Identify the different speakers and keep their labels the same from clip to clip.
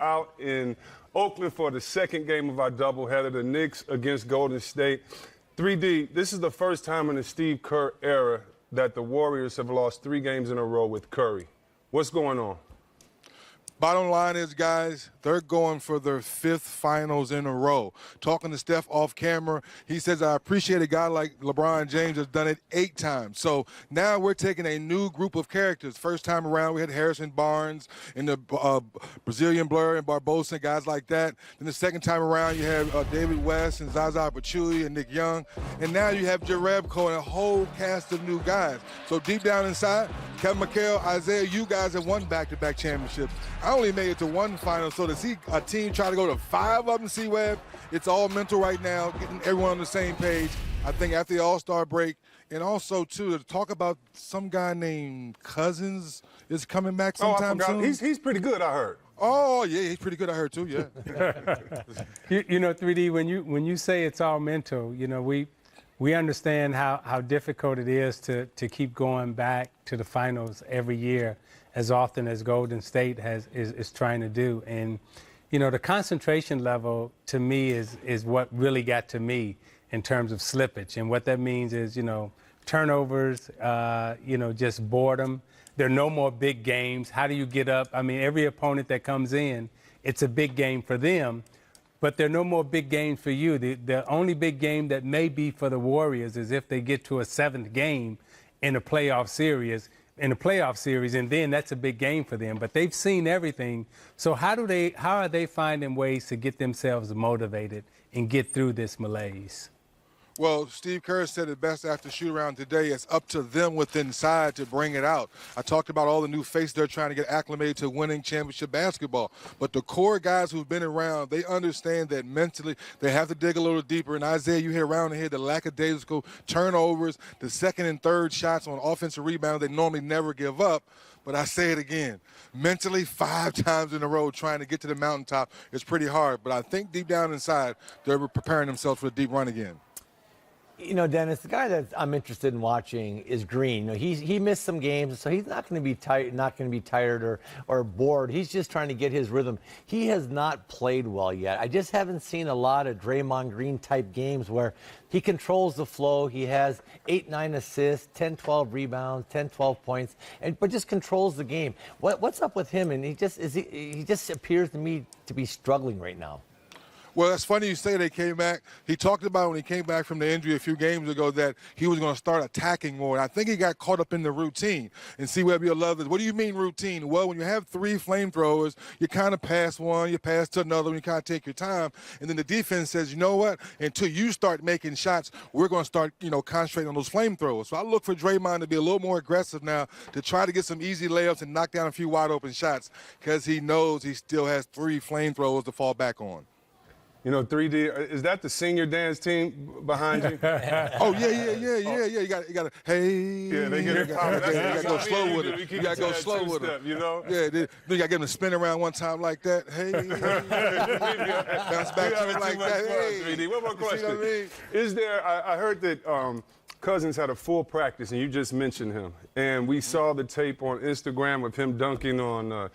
Speaker 1: out in Oakland for the second game of our doubleheader, the Knicks against Golden State. 3D, this is the first time in the Steve Kerr era that the Warriors have lost 3 games in a row with Curry. What's going on?
Speaker 2: Bottom line is, guys, they're going for their 5th finals in a row. Talking to Steph off camera, he says, I appreciate a guy like LeBron James has done it 8 times. So now we're taking a new group of characters. First time around, we had Harrison Barnes and the Brazilian Blur and Barbosa and guys like that. Then the second time around, you have David West and Zaza Pachulia and Nick Young. And now you have Jerebko and a whole cast of new guys. So deep down inside, Kevin McHale, Isaiah, you guys have won back-to-back championships. I only made it to 1 final, so to see a team try to go to 5 of them, C-Web, it's all mental right now, getting everyone on the same page. I think after the All-Star break, and also, too, to talk about some guy named Cousins is coming back sometime soon.
Speaker 1: He's pretty good, I heard.
Speaker 2: Oh, yeah, he's pretty good, I heard, too, yeah.
Speaker 3: you know, 3D, when you say it's all mental, you know, we understand how difficult it is to keep going back to the finals every year as often as Golden State is trying to do. And, you know, the concentration level to me is what really got to me in terms of slippage. And what that means is, you know, turnovers, you know, just boredom. There are no more big games. How do you get up? I mean, every opponent that comes in, it's a big game for them. But there are no more big games for you. The only big game that may be for the Warriors is if they get to a 7th game in a playoff series, and then that's a big game for them. But they've seen everything. So how are they finding ways to get themselves motivated and get through this malaise?
Speaker 2: Well, Steve Kerr said it best after shoot-around today. It's up to them within inside to bring it out. I talked about all the new faces they're trying to get acclimated to winning championship basketball. But the core guys who've been around, they understand that mentally they have to dig a little deeper. And Isaiah, you hear around here the lackadaisical turnovers, the second and third shots on offensive rebound. They normally never give up. But I say it again, mentally 5 times in a row trying to get to the mountaintop is pretty hard. But I think deep down inside, they're preparing themselves for a deep run again.
Speaker 4: You know, Dennis, the guy that I'm interested in watching is Green. You know, he missed some games, so he's not going to be tired or bored. He's just trying to get his rhythm. He has not played well yet. I just haven't seen a lot of Draymond Green type games where he controls the flow. He has 8-9 assists, 10-12 rebounds, 10-12 points, but just controls the game. What's up with him? And he just appears to me to be struggling right now.
Speaker 2: Well, it's funny you say they came back. He talked about when he came back from the injury a few games ago that he was going to start attacking more. And I think he got caught up in the routine. And C-Web, you'll love this. What do you mean routine? Well, when you have 3 flamethrowers, you kind of pass one, you pass to another, and you kind of take your time. And then the defense says, you know what? Until you start making shots, we're going to start, you know, concentrating on those flamethrowers. So I look for Draymond to be a little more aggressive now to try to get some easy layups and knock down a few wide open shots because he knows he still has 3 flamethrowers to fall back on.
Speaker 1: You know, 3D, is that the senior dance team behind you?
Speaker 2: Oh, yeah. You got to, hey.
Speaker 1: Yeah, they get it popping.
Speaker 2: You got to go slow with it. You got to go slow with it.
Speaker 1: You know?
Speaker 2: Yeah, then you got to get them to spin around one time like that. Hey. Bounce back to it like that. Hey.
Speaker 1: 3D. One more question.
Speaker 2: See what I mean?
Speaker 1: Is there, I heard that Cousins had a full practice, and you just mentioned him. And we saw the tape on Instagram of him dunking on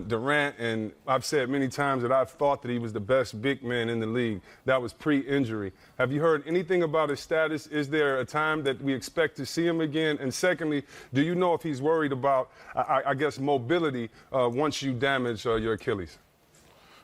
Speaker 1: Durant. And I've said many times that I've thought that he was the best big man in the league. That was pre-injury. Have you heard anything about his status? Is there a time that we expect to see him again? And secondly, do you know if he's worried about, I guess, mobility once you damage your Achilles?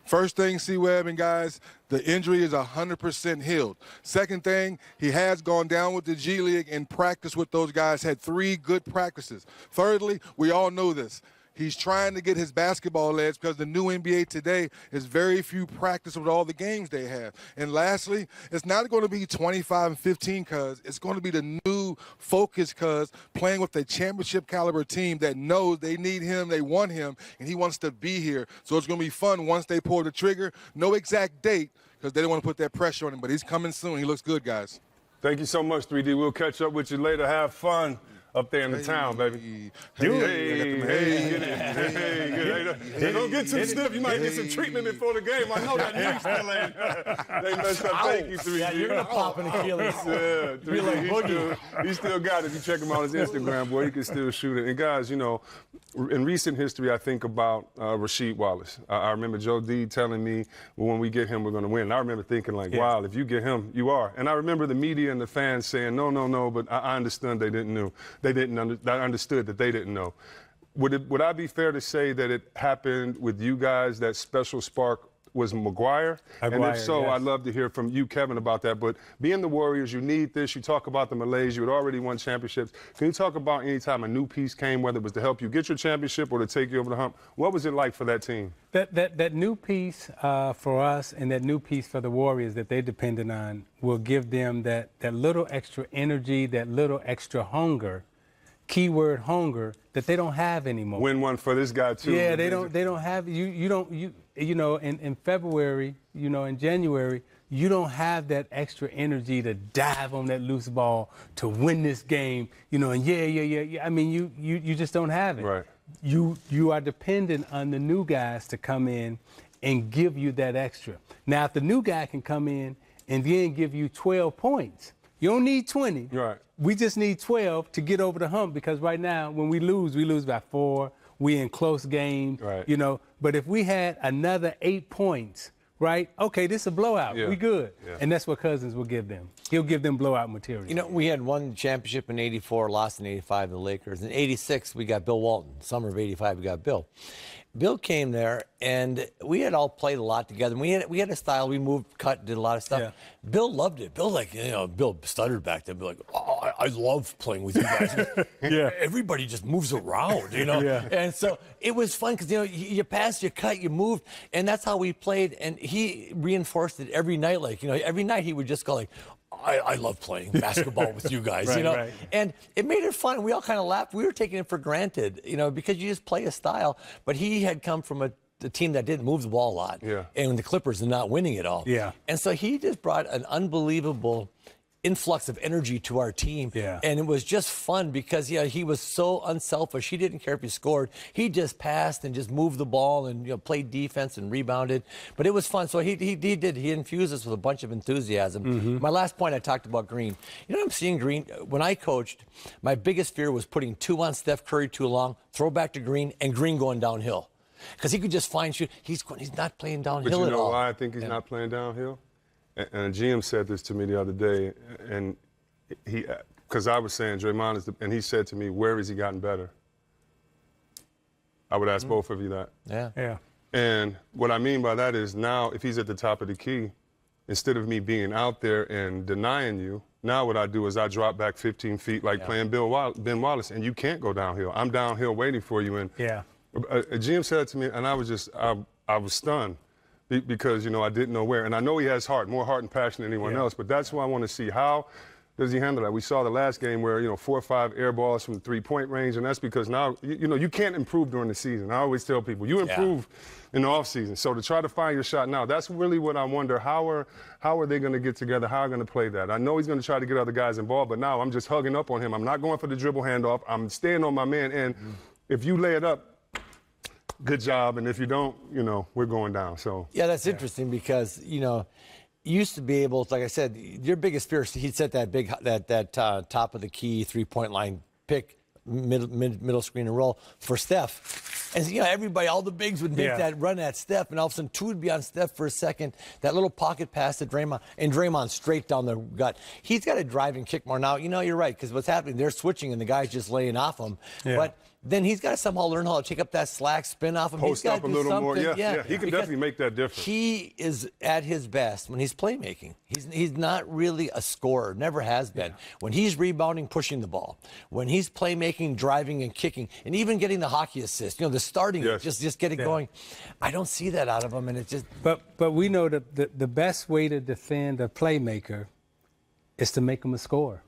Speaker 2: First thing, C-Web and guys, the injury is 100% healed. Second thing, he has gone down with the G League and practiced with those guys, had 3 good practices. Thirdly, we all know this. He's trying to get his basketball legs because the new NBA today is very few practice with all the games they have. And lastly, it's not going to be 25 and 15 cuz. It's going to be the new focus cuz playing with a championship caliber team that knows they need him, they want him, and he wants to be here. So it's going to be fun once they pull the trigger. No exact date because they don't want to put that pressure on him, but he's coming soon. He looks good, guys.
Speaker 1: Thank you so much, 3D. We'll catch up with you later. Have fun. up there in the town, baby. Hey, don't get too stiff. You might get some treatment before the game. I know that knee still ain't. They messed up. Thank you, 3D.
Speaker 4: Yeah, you're gonna pop an Achilles.
Speaker 1: Yeah, 3D. He still got it. If you check him out on his Instagram, boy, he can still shoot it. And guys, you know, in recent history, I think about Rasheed Wallace. I remember Joe D telling me, well, when we get him, we're going to win. And I remember thinking, like, wow, if you get him, you are. And I remember the media and the fans saying, no, but I understand they didn't know. I understood that they didn't know. Would I be fair to say that it happened with you guys, that special spark was McGuire? And if so,
Speaker 3: yes.
Speaker 1: I'd love to hear from you, Kevin, about that. But being the Warriors, you need this. You talk about the Malays. You had already won championships. Can you talk about any time a new piece came, whether it was to help you get your championship or to take you over the hump? What was it like for that team?
Speaker 3: That new piece for us and that new piece for the Warriors that they depended on will give them that little extra energy, that little extra hunger, keyword hunger, that they don't have anymore.
Speaker 1: Win one for this guy too.
Speaker 3: Yeah, they don't have you know, in February, you know, in January, you don't have that extra energy to dive on that loose ball to win this game, you know, and yeah. I mean, you just don't have it.
Speaker 1: Right.
Speaker 3: You are dependent on the new guys to come in and give you that extra. Now, if the new guy can come in and then give you 12 points, you don't need 20.
Speaker 1: Right.
Speaker 3: We just need 12 to get over the hump, because right now when we lose by 4. We in close games,
Speaker 1: right.
Speaker 3: You know. But if we had another 8 points, right? Okay, this is a blowout.
Speaker 1: Yeah.
Speaker 3: We good.
Speaker 1: Yeah.
Speaker 3: And that's what Cousins will give them. He'll give them blowout material.
Speaker 4: You know, we had one championship in '84, lost in '85 to the Lakers. In '86, we got Bill Walton. Summer of '85, we got Bill. Bill came there, and we had all played a lot together. We had a style. We moved, cut, did a lot of stuff.
Speaker 3: Yeah.
Speaker 4: Bill loved it. Bill, Bill stuttered back then. Bill like, oh, I love playing with you guys.
Speaker 3: Yeah.
Speaker 4: Everybody just moves around, you know.
Speaker 3: Yeah.
Speaker 4: And so it was fun because, you know, you passed, you cut, you moved, and that's how we played. And he reinforced it every night. Like, you know, every night he would just go like, I love playing basketball with you guys,
Speaker 3: Right,
Speaker 4: you know.
Speaker 3: right.
Speaker 4: And it made it fun. We all kind of laughed. We were taking it for granted, you know, because you just play a style. But he had come from the team that didn't move the ball a lot.
Speaker 1: Yeah.
Speaker 4: And the Clippers are not winning it all.
Speaker 3: Yeah.
Speaker 4: And so he just brought an unbelievable influx of energy to our team.
Speaker 3: Yeah.
Speaker 4: And it was just fun because, yeah, he was so unselfish. He didn't care if he scored. He just passed and just moved the ball and, you know, played defense and rebounded. But it was fun. So he did. He infused us with a bunch of enthusiasm. Mm-hmm. My last point, I talked about Green. You know, I'm seeing Green. When I coached, my biggest fear was putting 2 on Steph Curry too long, throw back to Green, and Green going downhill. Because he could just find shoot. He's not playing downhill at all.
Speaker 1: But you know why I think he's not playing downhill? And a GM said this to me the other day, and because I was saying Draymond is, and he said to me, where has he gotten better? I would ask both of you that.
Speaker 4: Yeah.
Speaker 3: Yeah.
Speaker 1: And what I mean by that is now, if he's at the top of the key, instead of me being out there and denying you, now what I do is I drop back 15 feet like playing Ben Wallace, and you can't go downhill. I'm downhill waiting for you. And
Speaker 3: Yeah.
Speaker 1: a GM said it to me, and I was just, I was stunned. Because, you know, I didn't know where. And I know he has more heart and passion than anyone else, but that's why I want to see how does he handle that. We saw the last game where, you know, 4 or 5 air balls from the three-point range, and that's because now, you know, you can't improve during the season. I always tell people, you improve in the offseason. So to try to find your shot now, that's really what I wonder. How are they going to get together? How are they going to play that? I know he's going to try to get other guys involved, but now I'm just hugging up on him. I'm not going for the dribble handoff. I'm staying on my man, and if you lay it up, good job, and if you don't, you know, we're going down. So
Speaker 4: yeah, that's interesting because, you know, you used to be able to, like I said, your biggest fear, he'd set that top of the key 3-point line pick, middle screen and roll for Steph. And, you know, everybody, all the bigs would make that run at Steph, and all of a sudden 2 would be on Steph for a second. That little pocket pass to Draymond, and Draymond straight down the gut. He's got to drive and kick more. Now, you know, you're right, because what's happening, they're switching, and the guy's just laying off him.
Speaker 3: Yeah.
Speaker 4: But then he's got to somehow learn how to take up that slack, spin off him.
Speaker 1: Post up a little more. Yeah. He can
Speaker 4: Because
Speaker 1: definitely make that difference.
Speaker 4: He is at his best when he's playmaking. He's not really a scorer, never has been. Yeah. When he's rebounding, pushing the ball. When he's playmaking, driving and kicking, and even getting the hockey assist, you know, the starting, just get it going. I don't see that out of him, and it just.
Speaker 3: But we know that the best way to defend a playmaker is to make him a scorer.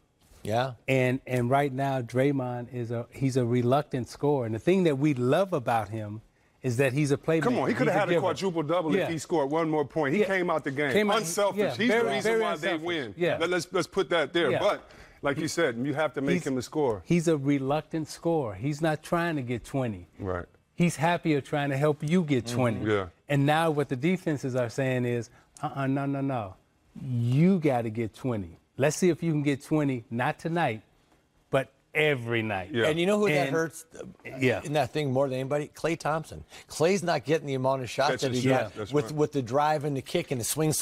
Speaker 4: Yeah.
Speaker 3: And right now, Draymond he's a reluctant scorer. And the thing that we love about him is that he's a playmaker.
Speaker 1: Come on, he could have had a quadruple-double if
Speaker 3: Yeah.
Speaker 1: he scored one more point. He came out the game. Unselfish. He's the reason why they win.
Speaker 3: Yeah.
Speaker 1: Let's put that there.
Speaker 3: Yeah.
Speaker 1: But Like you said, you have to make him a scorer.
Speaker 3: He's a reluctant scorer. He's not trying to get 20.
Speaker 1: Right.
Speaker 3: He's happier trying to help you get 20.
Speaker 1: Yeah.
Speaker 3: And now what the defenses are saying is, no. You got to get 20. Let's see if you can get 20, not tonight, but every night.
Speaker 1: Yeah.
Speaker 4: And you know who that hurts
Speaker 3: Yeah.
Speaker 4: in that thing more than anybody? Klay Thompson. Klay's not getting the amount of shots that he got with the drive and the kick and the swing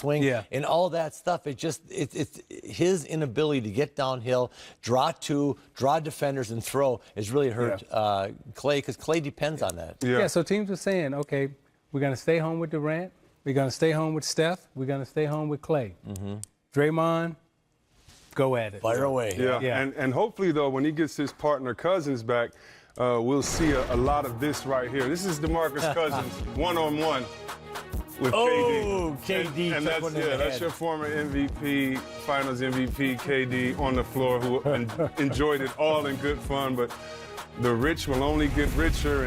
Speaker 4: and all that stuff. It's his inability to get downhill, draw defenders and throw has really hurt Klay, because Klay depends on that.
Speaker 3: Yeah, so teams are saying, okay, we're going to stay home with Durant. We're going to stay home with Steph. We're going to stay home with Klay. Draymond, go at it.
Speaker 4: Fire away.
Speaker 1: Yeah. And hopefully, though, when he gets his partner Cousins back, we'll see a lot of this right here. This is DeMarcus Cousins one-on-one with KD.
Speaker 4: KD.
Speaker 1: And that's your former MVP, Finals MVP, KD, on the floor, who enjoyed it all in good fun. But the rich will only get richer.